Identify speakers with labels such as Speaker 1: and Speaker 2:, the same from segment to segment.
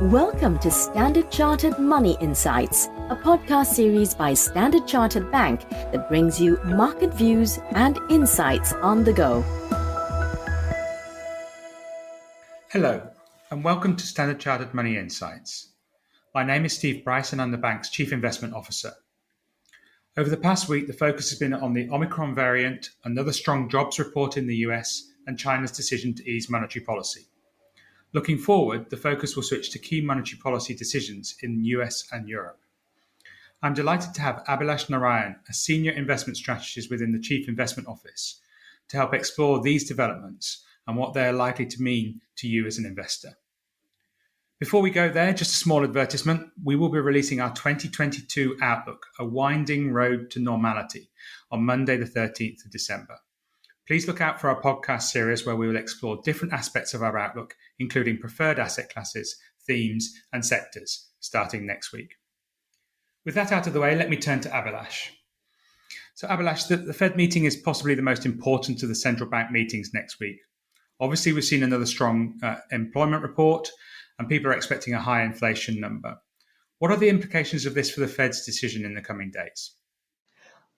Speaker 1: Welcome to Standard Chartered Money Insights, a podcast series by Standard Chartered Bank that brings you market views and insights on the go.
Speaker 2: Hello, and welcome to Standard Chartered Money Insights. My name is Steve Price, and I'm the bank's Chief Investment Officer. Over the past week, the focus has been on the Omicron variant, another strong jobs report in the US, and China's decision to ease monetary policy. Looking forward, the focus will switch to key monetary policy decisions in the US and Europe. I'm delighted to have Abhilash Narayan, a senior investment strategist within the Chief Investment Office, to help explore these developments and what they are likely to mean to you as an investor. Before we go there, just a small advertisement. We will be releasing our 2022 Outlook, A Winding Road to Normality, on Monday the 13th of December. Please look out for our podcast series where we will explore different aspects of our outlook, including preferred asset classes, themes, and sectors, starting next week. With that out of the way, let me turn to Abhilash. So Abhilash, the Fed meeting is possibly the most important of the central bank meetings next week. Obviously, we've seen another strong employment report, and people are expecting a high inflation number. What are the implications of this for the Fed's decision in the coming days?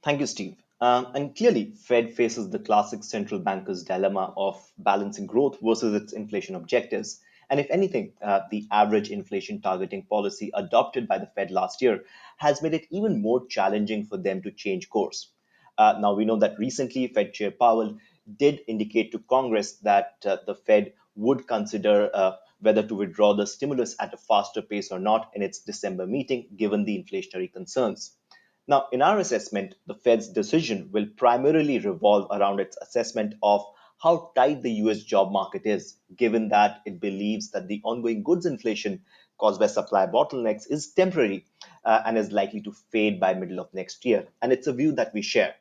Speaker 3: Thank you, Steve. And clearly, Fed faces the classic central banker's dilemma of balancing growth versus its inflation objectives. And if anything, the average inflation targeting policy adopted by the Fed last year has made it even more challenging for them to change course. Now, we know that recently Fed Chair Powell did indicate to Congress that the Fed would consider whether to withdraw the stimulus at a faster pace or not in its December meeting, given the inflationary concerns. Now, in our assessment, the Fed's decision will primarily revolve around its assessment of how tight the US job market is, given that it believes that the ongoing goods inflation caused by supply bottlenecks is temporary and is likely to fade by middle of next year. And it's a view that we share.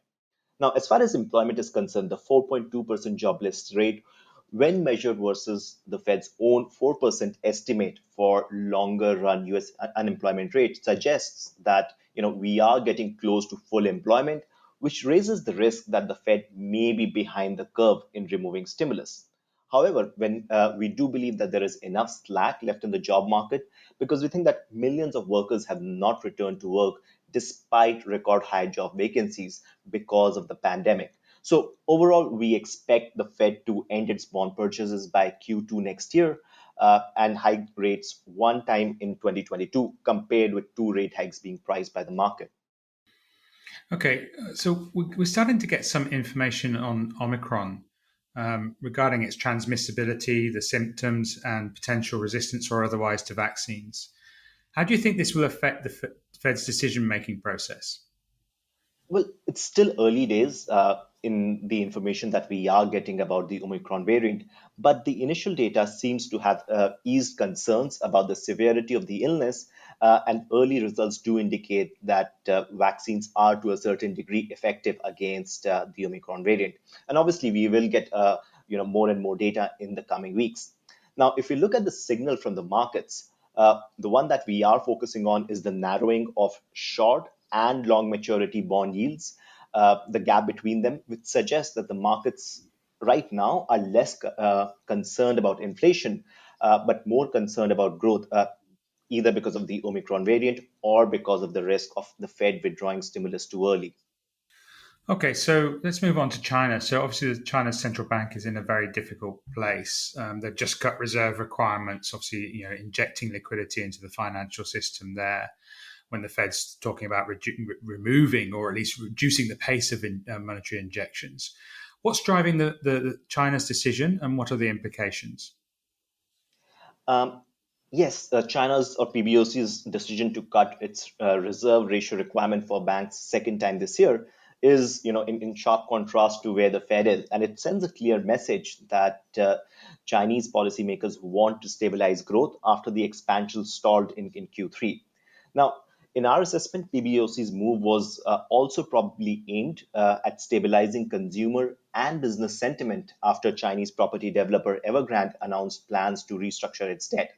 Speaker 3: Now, as far as employment is concerned, the 4.2% jobless rate, when measured versus the Fed's own 4% estimate for longer run US unemployment rate, suggests that we are getting close to full employment, which raises the risk that the Fed may be behind the curve in removing stimulus. However, when we do believe that there is enough slack left in the job market, because we think that millions of workers have not returned to work despite record high job vacancies because of the pandemic. So overall, we expect the Fed to end its bond purchases by Q2 next year and hike rates one time in 2022, compared with two rate hikes being priced by the market.
Speaker 2: Okay, so we're starting to get some information on Omicron regarding its transmissibility, the symptoms, and potential resistance or otherwise to vaccines. How do you think this will affect the Fed's decision-making process?
Speaker 3: Well, it's still early days in the information that we are getting about the Omicron variant, but the initial data seems to have eased concerns about the severity of the illness, and early results do indicate that vaccines are to a certain degree effective against the Omicron variant. And obviously, we will get more and more data in the coming weeks. Now, if we look at the signal from the markets, the one that we are focusing on is the narrowing of short and long maturity bond yields, the gap between them, which suggests that the markets right now are less concerned about inflation, but more concerned about growth, either because of the Omicron variant or because of the risk of the Fed withdrawing stimulus too early.
Speaker 2: Okay, so let's move on to China. So obviously, China's central bank is in a very difficult place. They've just cut reserve requirements, obviously, injecting liquidity into the financial system there, when the Fed's talking about removing or at least reducing the pace of monetary injections. What's driving the China's decision, and what are the implications?
Speaker 3: Yes, China's or PBOC's decision to cut its reserve ratio requirement for banks second time this year is, in sharp contrast to where the Fed is, and it sends a clear message that Chinese policymakers want to stabilize growth after the expansion stalled in Q3. Now, in our assessment, PBOC's move was also probably aimed at stabilizing consumer and business sentiment after Chinese property developer Evergrande announced plans to restructure its debt.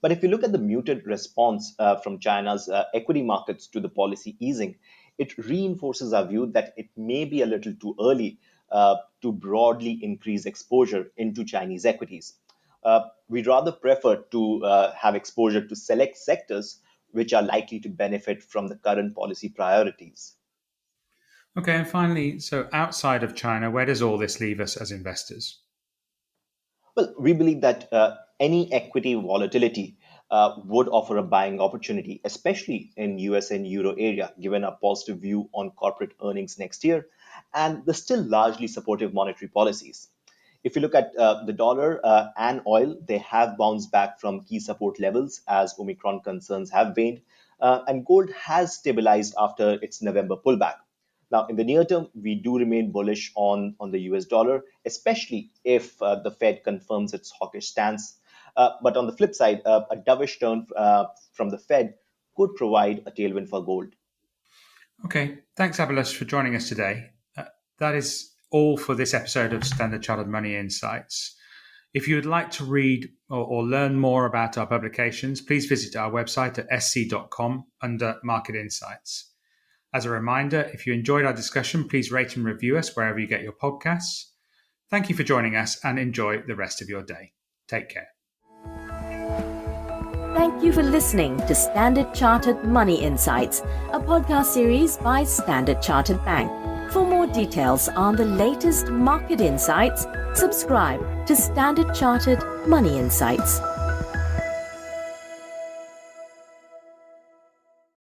Speaker 3: But if you look at the muted response from China's equity markets to the policy easing, it reinforces our view that it may be a little too early to broadly increase exposure into Chinese equities. we'd rather prefer to have exposure to select sectors which are likely to benefit from the current policy priorities.
Speaker 2: Okay, and finally, so outside of China, where does all this leave us as investors?
Speaker 3: Well, we believe that any equity volatility would offer a buying opportunity, especially in US and Euro area, given a positive view on corporate earnings next year and the still largely supportive monetary policies. If you look at the dollar and oil, they have bounced back from key support levels as Omicron concerns have waned, and gold has stabilized after its November pullback. Now, in the near term, we do remain bullish on the US dollar, especially if the Fed confirms its hawkish stance. But on the flip side, a dovish turn from the Fed could provide a tailwind for gold.
Speaker 2: Okay, thanks, Abhilash, for joining us today. That is all for this episode of Standard Chartered Money Insights. If you would like to read or learn more about our publications, please visit our website at sc.com under Market Insights. As a reminder, if you enjoyed our discussion, please rate and review us wherever you get your podcasts. Thank you for joining us and enjoy the rest of your day. Take care.
Speaker 1: Thank you for listening to Standard Chartered Money Insights, a podcast series by Standard Chartered Bank. For more details on the latest market insights, subscribe to Standard Chartered Money Insights.